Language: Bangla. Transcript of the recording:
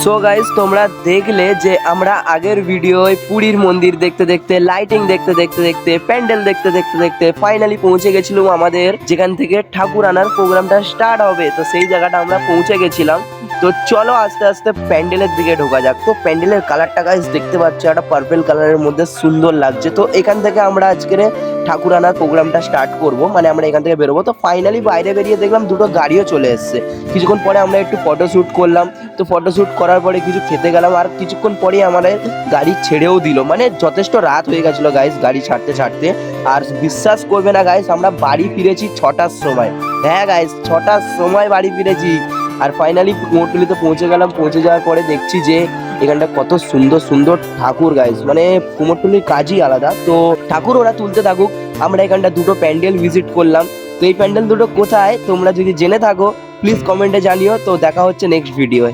সো গাইস তোমরা দেখলে যে আমরা আগের ভিডিওয় পুরীর মন্দির দেখতে দেখতে লাইটিং দেখতে দেখতে দেখতে প্যান্ডেল দেখতে দেখতে দেখতে ফাইনালি পৌঁছে গেছিলাম আমাদের যেখান থেকে ঠাকুর আনার প্রোগ্রামটা স্টার্ট হবে। তো সেই জায়গাটা আমরা পৌঁছে গেছিলাম। তো চলো আস্তে আস্তে প্যান্ডেলের দিকে ঢোকা যাক। তো প্যান্ডেলের কালারটা গাইস দেখতে পাচ্ছ একটা পার্পল কালারের মধ্যে সুন্দর লাগছে। তো এখান থেকে আমরা আজকের ঠাকুর আনার প্রোগ্রামটা স্টার্ট করব, মানে আমরা এখান থেকে বেরোবো। তো ফাইনালি বাইরে বেরিয়ে দেখলাম দুটো গাড়িও চলে এসছে। কিছুক্ষণ পরে আমরা একটু ফটোশ্যুট করলাম। তো ফটোশ্যুট করার পরে কিছু খেতে গেলাম, আর কিছুক্ষণ পরেই আমাদের গাড়ি ছেড়েও দিল। মানে যথেষ্ট রাত হয়ে গেছিলো গাইস গাড়ি ছাড়তে ছাড়তে। আর বিশ্বাস করবে না গাইস, আমরা বাড়ি ফিরেছি 6টার সময়। হ্যাঁ গাইস 6টার সময় বাড়ি ফিরেছি। আর ফাইনালি কুমোরটুলিতে পৌঁছে গেলাম। পৌঁছে যাওয়ার পরে দেখছি যে এখানটা কত সুন্দর সুন্দর ঠাকুর গাইস, মানে কুমোরটুলির কাজই আলাদা। তো ঠাকুর ওরা তুলতে থাকুক, আমরা এখানটা দুটো প্যান্ডেল ভিজিট করলাম। তো এই প্যান্ডেল দুটো কোথায় তোমরা যদি জেনে থাকো প্লিজ কমেন্টে জানিও। তো দেখা হচ্ছে নেক্সট ভিডিওয়।